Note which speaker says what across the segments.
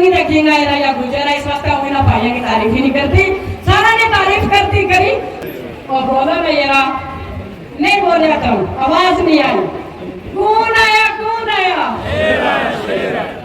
Speaker 1: नहीं रखेंगे या गुजरा इस वास्ते हुई ना भाइयों की तारीफ ही नहीं करती, सारा ने तारीफ करती करी और बोला मैं यार नहीं बोल रहा था, आवाज नहीं आई। कौन आया कौन आया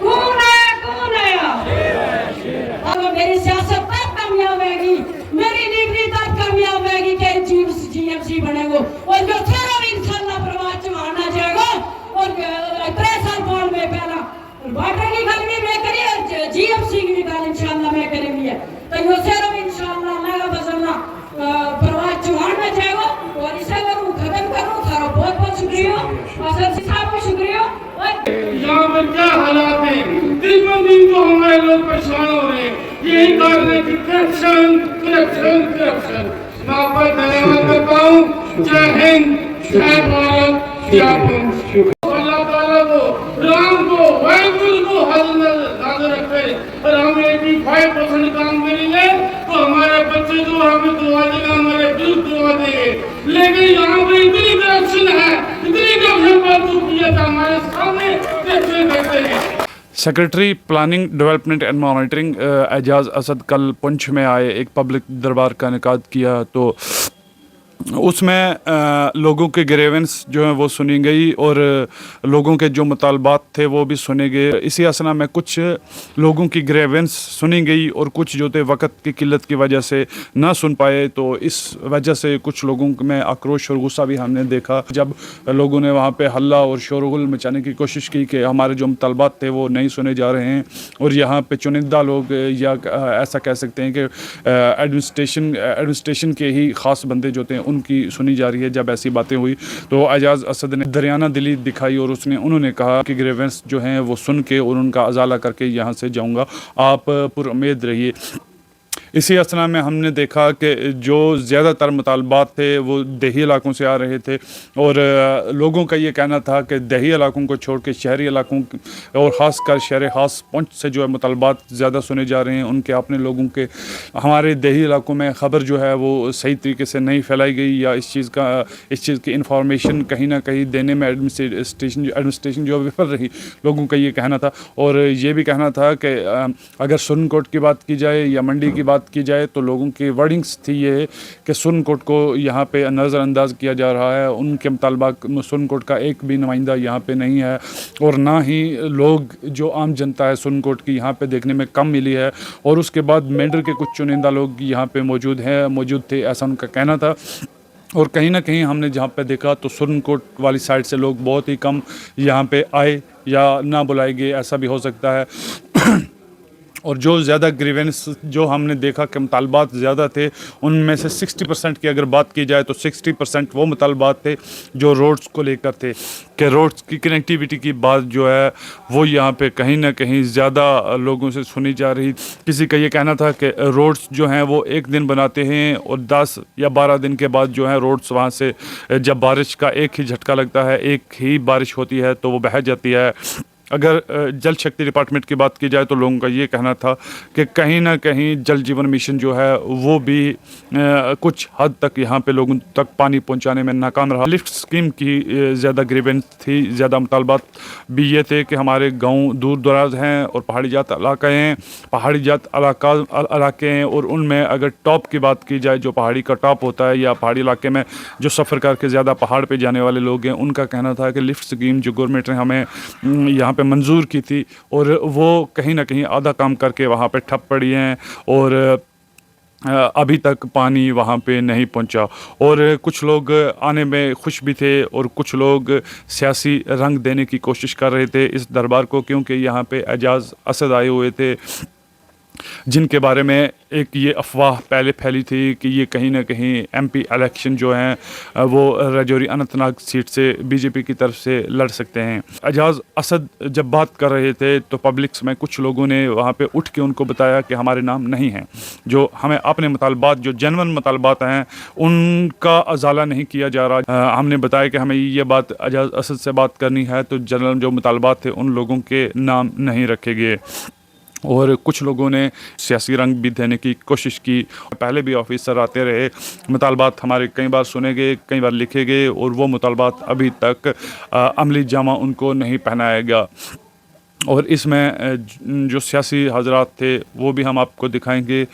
Speaker 1: कौन आया कौन आया? अब मेरी सियासत तब कामयाब होगी, मेरी डिग्री तब कामयाब होगी कि जीएमसी बनेगा और जो सारा इंशाल्लाह प्रवाह चढ़ाना जाएगा और 3 साल बाद में पहला वाटर की गल भी मैं करी और जीएमसी की भी गल इंशाल्लाह मैं करेंगी है, तो यो सारा इंशाल्लाह मैं बदलना प्रवाह चढ़ाना जाएगा और इसे करूं खत्म करूं। थारा बहुत बहुत शुक्रिया, असद साहब को शुक्रिया।
Speaker 2: यहाँ पर क्या हालात है, दिन ब दिन तो हमारे लोग परेशान हो रहे हैं, यही कारण है कि करप्शन करप्शन करप्शन। मैं आपका धन्यवाद करता हूँ। जय हिंद, जय भारत, जय हिंद। अल्लाह ताला को, राम को, वाहिगुरु को हाजिर रखे और हम 85% काम करेंगे तो हमारे बच्चे जो हमें दुआ देंगे, हमारे दिल दुआ देंगे। लेकिन यहाँ पर इतनी करप्शन है, इतनी करप्शन पर हमारे सामने देखते हैं।
Speaker 3: Secretary planning development and monitoring Ejaz Asad कल पुंछ में आए, एक पब्लिक दरबार का इनेकाद किया, तो उसमें लोगों के ग्रेवेंस जो हैं वो सुनी गई और लोगों के जो मुतालबात थे वो भी सुने गए। इसी असना में कुछ लोगों की ग्रेवेंस सुनी गई और कुछ जो थे वक़्त की किल्लत की वजह से ना सुन पाए, तो इस वजह से कुछ लोगों में आक्रोश और गुस्सा भी हमने देखा जब लोगों ने वहाँ पे हल्ला और शोरगुल मचाने की कोशिश की कि हमारे जो मुतालबात थे वो नहीं सुने जा रहे हैं और यहाँ पे चुनिंदा लोग या ऐसा कह सकते हैं कि एडमिनिस्ट्रेशन के ही ख़ास बंदे जो थे उनकी सुनी जा रही है। जब ऐसी बातें हुई तो एजाज असद ने दरियाना दिली दिखाई और उन्होंने कहा कि ग्रेवेंस जो हैं वो सुन के और उनका अजाला करके यहाँ से जाऊँगा, आप पुरुम्मीद रहिए। इसी असना में हमने देखा कि जो ज़्यादातर मुतालबात थे वो देही इलाकों से आ रहे थे और लोगों का ये कहना था कि देही इलाकों को छोड़ के शहरी इलाकों और ख़ासकर शहर ख़ास पुंछ से जो है मुतालबात ज़्यादा सुने जा रहे हैं। उनके अपने लोगों के हमारे देही इलाकों में ख़बर जो है वो सही तरीके से नहीं फैलाई गई या इस चीज़ की इंफॉर्मेशन कहीं ना कहीं देने में एडमिनिस्ट्रेशन जो विफल रही, लोगों का ये कहना था। और ये भी कहना था कि अगर सुरनकोट की बात की जाए या मंडी की बात की जाए तो लोगों की वर्डिंग्स थी ये कि सुरनकोट को यहाँ पे नज़रअंदाज किया जा रहा है, उनके मुतालबात सुरनकोट का एक भी नुमाइंदा यहाँ पे नहीं है और ना ही लोग जो आम जनता है सुरनकोट की यहाँ पे देखने में कम मिली है। और उसके बाद मेंढर के कुछ चुनिंदा लोग यहाँ पे मौजूद थे, ऐसा उनका कहना था। और कहीं ना कहीं हमने जहाँ पे देखा तो सुरनकोट वाली साइड से लोग बहुत ही कम यहाँ पे आए या ना बुलाए गए, ऐसा भी हो सकता है। और जो ज़्यादा ग्रीवेंस जो हमने देखा कि मुतालबात ज़्यादा थे, उनमें से 60% की अगर बात की जाए तो 60% वो मुतालबात थे जो रोड्स को लेकर थे कि रोड्स की कनेक्टिविटी की बात जो है वो यहाँ पे कहीं ना कहीं ज़्यादा लोगों से सुनी जा रही। किसी का ये कहना था कि रोड्स जो हैं वो एक दिन बनाते हैं और 10 या 12 दिन के बाद जो है रोड्स वहाँ से जब बारिश का एक ही झटका लगता है, एक ही बारिश होती है तो वो बह जाती है। अगर जल शक्ति डिपार्टमेंट की बात की जाए तो लोगों का ये कहना था कि कहीं ना कहीं जल जीवन मिशन जो है वो भी कुछ हद तक यहाँ पे लोगों तक पानी पहुँचाने में नाकाम रहा। लिफ्ट स्कीम की ज़्यादा ग्रीवेंस थी, ज़्यादा मुतालबात भी ये थे कि हमारे गांव दूर दराज हैं और पहाड़ी जात इलाके हैं और उनमें अगर टॉप की बात की जाए, जो पहाड़ी का टॉप होता है या पहाड़ी इलाके में जो सफ़र करके ज़्यादा पहाड़ पे जाने वाले लोग हैं, उनका कहना था कि लिफ्ट स्कीम जो गवर्नमेंट ने हमें यहाँ पे मंजूर की थी और वो कहीं ना कहीं आधा काम करके वहाँ पे ठप पड़ी हैं और अभी तक पानी वहाँ पे नहीं पहुँचा। और कुछ लोग आने में खुश भी थे और कुछ लोग सियासी रंग देने की कोशिश कर रहे थे इस दरबार को, क्योंकि यहाँ पे एजाज असद आए हुए थे जिनके बारे में एक ये अफवाह पहले फैली थी कि ये कहीं ना कहीं एमपी इलेक्शन जो हैं वो राजौरी अनंतनाग सीट से बीजेपी की तरफ से लड़ सकते हैं। एजाज असद जब बात कर रहे थे तो पब्लिक्स में कुछ लोगों ने वहाँ पे उठ के उनको बताया कि हमारे नाम नहीं हैं, जो हमें अपने मुतालबात जो जेन्युइन मुतालबात हैं उनका अजाला नहीं किया जा रहा। हमने बताया कि हमें ये बात एजाज असद से बात करनी है तो जनरल जो मुतालबात थे उन लोगों के नाम नहीं रखे गए। और कुछ लोगों ने सियासी रंग भी देने की कोशिश की। पहले भी ऑफिसर आते रहे, मुतालबात हमारे कई बार सुने गए, कई बार लिखे गए और वो मुतालबात अभी तक अमली जामा उनको नहीं पहनाया गया। और इसमें जो सियासी हजरात थे वो भी हम आपको दिखाएंगे,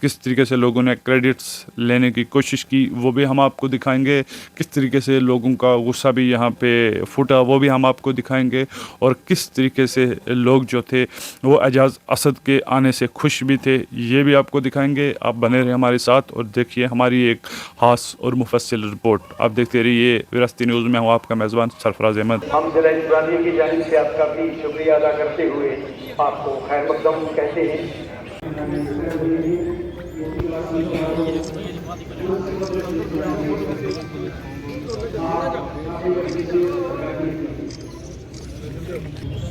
Speaker 3: किस तरीके से लोगों ने क्रेडिट्स लेने की कोशिश की वो भी हम आपको दिखाएंगे, किस तरीके से लोगों का गुस्सा भी यहाँ पे फूटा वो भी हम आपको दिखाएंगे, और किस तरीके से लोग जो थे वो एजाज असद के आने से खुश भी थे ये भी आपको दिखाएंगे। आप बने रहे हमारे साथ और देखिए हमारी एक खास और मुफस्सिल रिपोर्ट। आप देखते रहिए विरासती न्यूज़ में। हूँ आपका मेज़बान सरफराज अहमद।
Speaker 4: हम जिला इंतजामिया की जानिब से आपका भी शुक्रिया अदा करते हुए आपको खैर मकदम कहते हैं।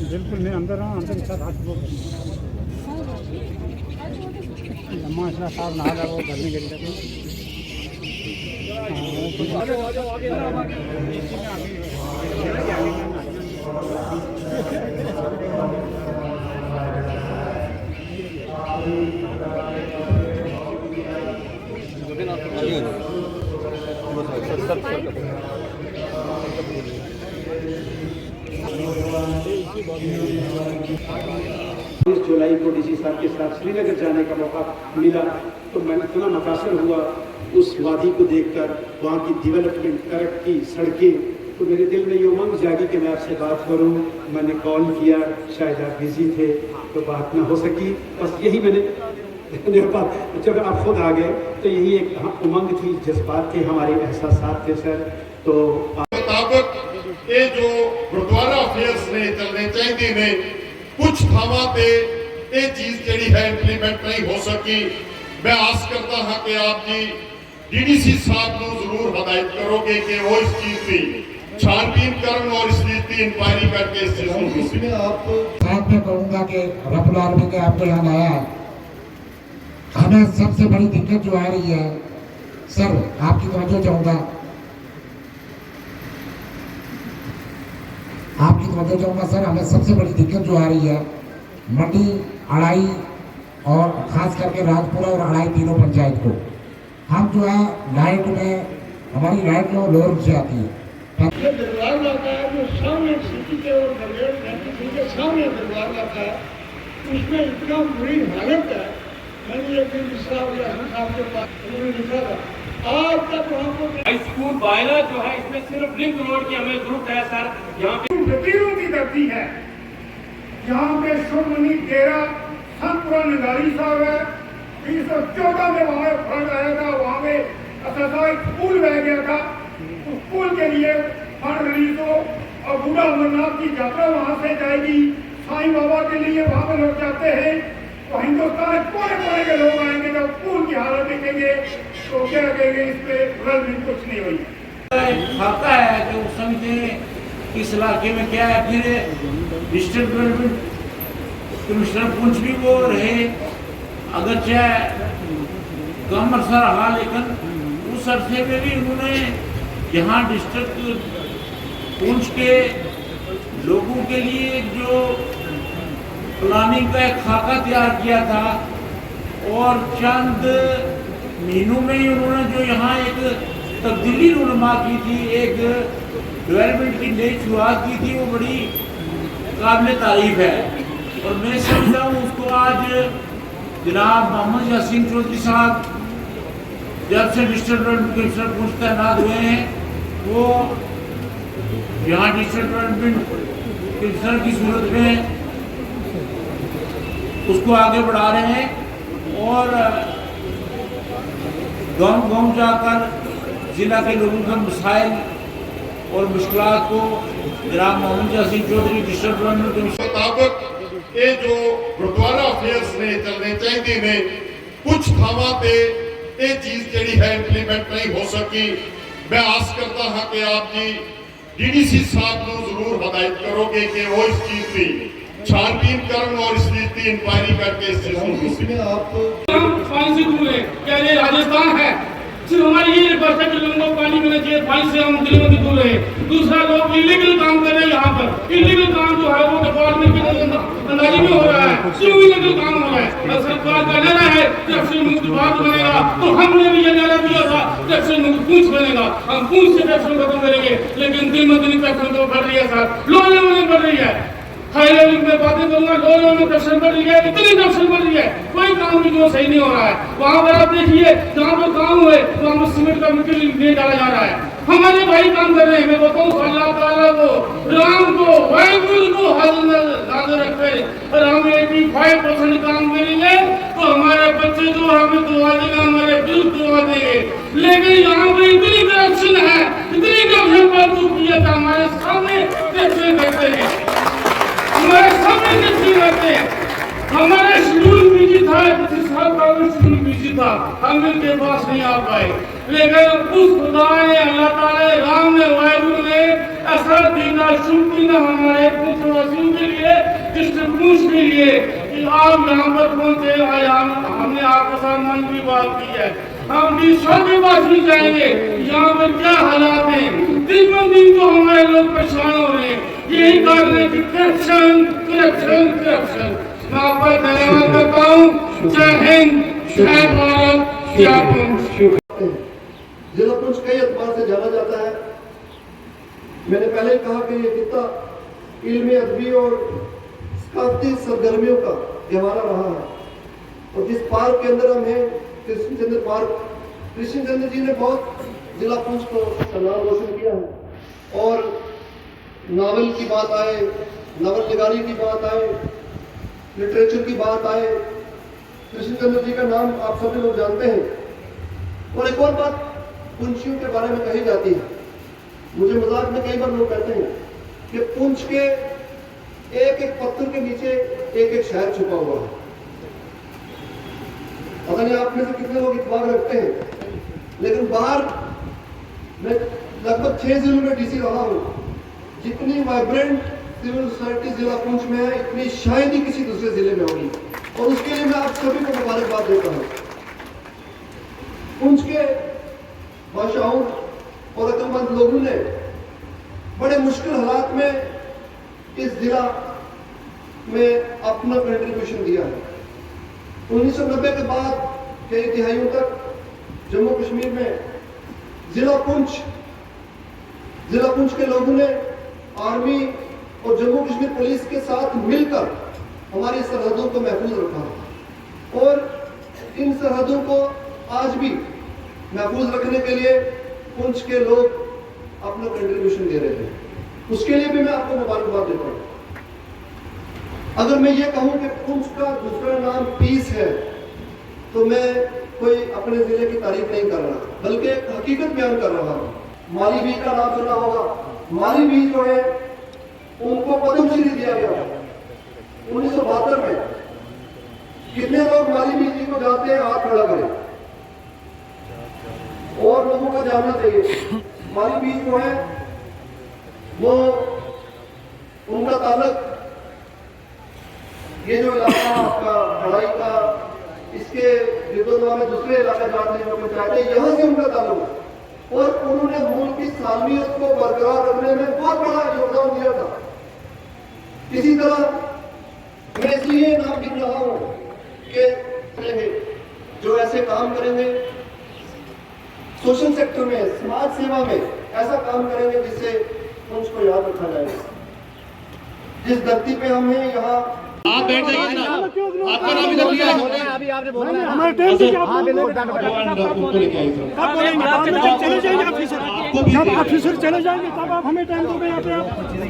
Speaker 5: बिल्कुल नहीं अंदर रहा अंदर के साथ हाथ वो माशा साहब नहा वो करने के लिए
Speaker 4: जुलाई को डीसी साहब के साथ श्रीनगर जाने का मौका मिला तो मैं इतना मुतासर हुआ उस वादी को देखकर, वहाँ की डेवलपमेंट, तरक्की, सड़कें, तो मेरे दिल में ये उमंग जागी कि मैं आपसे बात करूं। मैंने कॉल किया, शायद आप बिजी थे तो बात ना हो सकी। बस यही मैंने जब आप खुद आ गए तो यही एक उमंग थी, जज्बात थे, हमारे एहसास थे सर। तो
Speaker 2: मुताबिक ये जो गुरुद्वारा अफेयर्स ने चलने चाहिए ने कुछ थावां ते ये चीज जड़ी है इंप्लीमेंट नहीं हो सकी। मैं आस करता हाँ कि आप जी डीडीसी साहब को जरूर हदायत करोगे कि वो इस चीज की छानबीन करन और इस चीज की इंक्वायरी करके इस चीज में आप
Speaker 6: साथ में कहूँगा कि रब्बुल आलमीन ने आपको यहाँ लाया है। हमें सबसे बड़ी दिक्कत जो आ रही है सर, आपकी तवज्जो चाहूँगा, आपकी तवज्जो चाहूँगा सर। हमें सबसे बड़ी दिक्कत जो आ रही है मंडी, अड़ाई और खास करके राजपुरा और अड़ाई तीनों पंचायत को हम जो है लाइट में, हमारी लाइट जो लोर से आती है।
Speaker 2: ये दरबार लाता है जो सामने सिटी के और गलेर के सामने दरबार लाता है, उसमें इतना बुरी हालत है। मैंने एक दिन साहब के पास उन्होंने लिखा था आज तक वहाँ को
Speaker 7: स्कूल बायला जो है इसमें सिर्फ लिंक रोड की हमें जरूरत है सर। यहाँ पे
Speaker 2: फकीरों की धरती है, यहाँ पे शुभमनी डेरा संतपुरा निगारी साहब है। 1914 में वहाँ फ्लड आया था, वहाँ पे एक पुल बह गया था। उस पुल के लिए फंड रिलीज हो और बूढ़ा अमरनाथ की यात्रा वहाँ से जाएगी। साईं बाबा के लिए वहाँ पे लोग जाते हैं तो हिंदुस्तान कोने कोने के लोग आएंगे। जब पुल की हालत देखेंगे तो क्या कहेंगे, इस पे रल भी कुछ नहीं हुई।
Speaker 7: खाता है जो समझे इस इलाके में क्या है। फिर डिस्ट्रिक्ट डेवलपमेंट कमिश्नर पुंछ भी वो रहे, अगर चाहे कम अरसा रहा, लेकिन उस अरसे में भी उन्होंने यहाँ डिस्ट्रिक्ट पुंछ के लोगों के लिए जो प्लानिंग का एक खाका तैयार किया था और चंद महीनों में ही उन्होंने जो यहाँ एक तब्दीली रुनमा की थी, एक डेवलपमेंट की नई शुरुआत की थी, वो बड़ी काबिल तारीफ है। और मैं समझता हूँ उसको आज जनाब मोहम्मद यासीन चौधरी साहब जब से डिस्ट्रिक्ट डेवलपमेंट कमिश्नर पुंछ तैनात हुए हैं, वो यहाँ डिस्ट्रिक्ट डेवलपमेंट कमिश्नर की सूरत में उसको आगे बढ़ा रहे हैं और गांव-गांव जाकर जिला के लोगों के मसाइल और मुश्किलात को जनाब Mohammad Yasin Chaudhary district development commissioner
Speaker 2: मुताबिक ये जो गुरुद्वारा अफेयर्स ने चलने चाहिए ने कुछ थावां ते ये चीज जड़ी है इंप्लीमेंट नहीं हो सकी। मैं आस करता हाँ कि आप जी डीडीसी साहब को जरूर हदायत करोगे कि वो इस चीज की छानबीन करन और इस चीज की इंक्वायरी करके इस चीज में आप
Speaker 7: पानी से दूर है। क्या ये राजस्थान है? सिर्फ हमारी ये रिक्वेस्ट है कि लोगों को पानी मिलना चाहिए, पानी से हम दिल्ली में दूर रहे। दूसरा, लोग इलीगल काम कर रहे हैं यहाँ पर। इलीगल काम जो है वो डिपार्टमेंट के अंदाजी में हो रहा है। क्यों इलीगल काम हो रहा है? अगर सरकार का नारा है कि अफसर मुक्त विभाग बनेगा, तो हमने भी ये नारा दिया था कि अफसर मुक्त पूंछ बनेगा। हम पूंछ से पैक्शन खत्म करेंगे, लेकिन दिन में दिन पैक्शन तो बढ़ रही है सर, लोगों में बढ़ रही है।
Speaker 2: हाईवे में बातें करूंगा, लोगों में करप्शन बढ़ रही है, इतनी करप्शन बढ़ रही है, कोई काम भी जो सही नहीं हो रहा है। वहां पर आप देखिए जहाँ पर काम हुए वहां पर सीमेंट का मिट्टी नहीं डाला जा रहा है। हमारे भाई काम कर रहे हैं। मैं बताऊँ अल्लाह ताला को, राम को, वाहिगुरु को हाजिर रखे और हमें 85% काम करेंगे तो हमारे बच्चे जो हमें दुआ देगा, हमारे दिल दुआ देंगे। लेकिन यहाँ पर इतनी करप्शन है, इतनी करप्शन पर जो किया था हमारे सामने करप्शन करते हैं, हमारे सामने करप्शन करते हैं। हमारा शेड्यूल बिजी था, किसी साल का शेड्यूल बिजी था, हम इनके पास नहीं आ पाए। लेकिन उस खुदा ने, अल्लाह ताला राम ने, वाहिगुरु ने ऐसा दीना शुभ दीना हमारे पूछवासियों के लिए, डिस्ट्रिब्यूशन के लिए कि आप यहाँ पर पहुंचे। आज हमने आपके साथ मन की बात की है, हम भी सभी बात भी जाएंगे यहाँ पर क्या हालात हैं। दिन ब दिन तो हमारे लोग परेशान हो रहे हैं, यही कारण है कि करप्शन करप्शन करप्शन। मैं आपका धन्यवाद करता हूँ। जय हिंद, जय भारत, जय पुंछ।
Speaker 8: जिला पुंछ कई एतबार से जाना जाता है। मैंने पहले ही कहा कि ये कितना इल्मी, अदबी और सकाफती सरगर्मियों का गहवारा रहा है। और जिस पार्क के अंदर हम हैं, कृष्णचंद्र पार्क, कृष्णचंद्र जी ने बहुत जिला पुंछ को नाम रोशन किया है। और नावल की बात आए, नावल निगारी की बात आए, लिटरेचर की बात आए, कृष्णचंद्र जी का नाम आप सभी लोग जानते हैं। और एक और बात पुंछियों के बारे में कही जाती है, मुझे मजाक में कई बार लोग कहते हैं कि पुंछ के एक एक पत्थर के नीचे एक एक शहर छुपा हुआ है। पता नहीं आप में से कितने लोग इत्तेफाक रखते हैं, लेकिन बाहर मैं लगभग 6 जिलों में डीसी रहा हूं। जितनी वाइब्रेंट सिविल सोसाइटी जिला पुंछ में है, इतनी शायद ही किसी दूसरे जिले में होगी। और उसके लिए मैं आप सभी को मुबारकबाद देता हूं। पुंछ के बादशाहों और अक्लमंद लोगों ने बड़े मुश्किल हालात में इस जिला में अपना कंट्रीब्यूशन दिया है। 1990 के बाद कई तिहाइयों तक जम्मू कश्मीर में जिला पुंछ के लोगों ने आर्मी और जम्मू कश्मीर पुलिस के साथ मिलकर हमारी सरहदों को महफूज रखा। और इन सरहदों को आज भी महफूज रखने के लिए पुंछ के लोग अपना कंट्रीब्यूशन दे रहे हैं। उसके लिए भी मैं आपको मुबारकबाद देता हूँ। अगर मैं ये कहूँ कि पुंछ का दूसरा नाम पीस है, तो मैं कोई अपने जिले की तारीफ नहीं कर रहा, बल्कि एक हकीकत बयान कर रहा हूँ। माली बीज का नाम सुना होगा। माली बीज जो है उनको पद्मश्री दिया गया 1972 में। कितने लोग माली बीज जी को जानते हैं? हाथ खड़ा करें। और लोगों को जानना चाहिए माली बीज जो है वो उनका ताल्लुक, ये जो इलाका आपका पढ़ाई का, इसके विरोधमा में दूसरे इलाके जानते हैं चाहते हैं, यहाँ से उनका ताल्लुक है। और उन्होंने मुल्क की सालमियत को बरकरार रखने में बहुत बड़ा योगदान दिया था। इसी तरह मैं इसलिए नाम गिन रहा हूँ कि जो ऐसे काम करेंगे सोशल सेक्टर में, समाज सेवा में, ऐसा काम करेंगे जिससे उनको याद रखा जाएगा। जिस धरती पे हम हैं, यहाँ
Speaker 2: आप बैठ जाइए ना, आपका नाम इधर लिया है।
Speaker 5: अभी आपने बोला हमारे टाइम से आप चले जाएंगे ऑफिसर, जब ऑफिसर चले जाएंगे तब आप हमें टाइम दोगे। यहाँ पे आप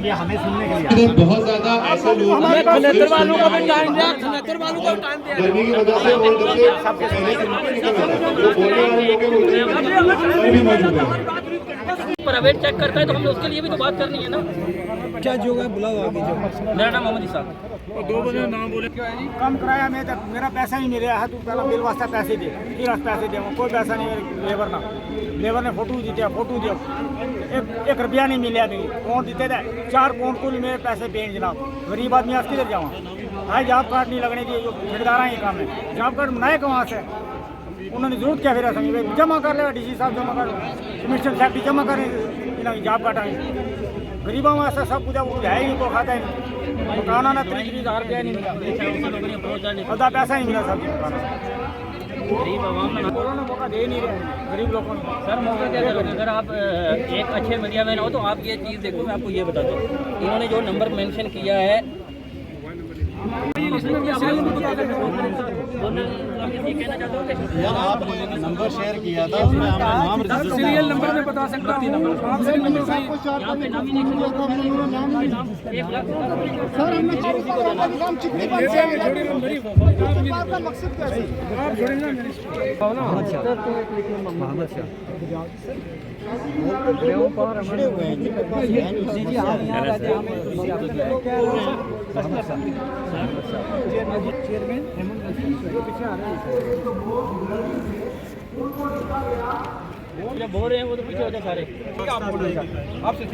Speaker 5: ये हमें सुनने के लिए
Speaker 2: बहुत ज्यादा ऐसे लोग
Speaker 5: हमारे पास
Speaker 9: वालों का भी टाइम दिया, खनतर वालों को टाइम दिया।
Speaker 2: गर्मी की वजह से वो लोग सबके पहले से निकल रहे हैं। जो बोलने वाले लोग हैं भी मौजूद हैं।
Speaker 9: प्राइवेट चेक करता है तो हमने उसके लिए भी तो बात करनी है ना।
Speaker 5: क्या जो है बुलाओ आगे जो।
Speaker 9: मेरा नाम मोहम्मद इसाक।
Speaker 2: दो बजे नाम बोले
Speaker 5: कम कराया मैं, तक मेरा पैसा ही नहीं रहा है। तू पहला बिल वास्ता पैसे दे, फिर पैसे दे। कोई पैसा नहीं है लेबर ने फोटो दिया, फोटो दिया, एक रुपया नहीं मिला। नहीं कौन देते थे 4 पाउंड कुल मेरे पैसे पेन जनाब। गरीब आदमी आज किधर जाऊँ? भाई जॉब कार्ड नहीं लगने दिए, जो ठेकेदार ये काम है। जॉब कार्ड बनाए कहाँ से? उन्होंने जरूरत क्या फिर समझ जमा कर लेगा, डीसी साहब जमा कर, कमिश्नर साहब जमा करें, जॉब कार्ड आए। गरीबों में ऐसा सब कुछ है ही नहीं, को खाता ही नहीं। मकाना ना 30,000 रुपया नहीं मिला, आधा पैसा नहीं मिला सब्जी मकाना।
Speaker 9: गरीब आवाम में
Speaker 5: कोरोना मौका दे नहीं रहे गरीब लोगों को।
Speaker 9: सर मौका क्या करोगे? अगर आप एक अच्छे मीडिया मैन हो तो आप ये चीज़ देखो। मैं आपको ये बताता हूँ, इन्होंने जो नंबर मेंशन किया है यार आपने नंबर शेयर किया था उसमें हमने नाम
Speaker 5: सीरियल नंबर में बता सकता हूँ आप सीरियल नंबर सही सर हमने काम चिट्ठी पर का मकसद क्या है आप जोड़े ना मोहम्मद शाह
Speaker 9: जब बोल रहे हैं वो तो पीछे हो जाए सारे
Speaker 5: आपसे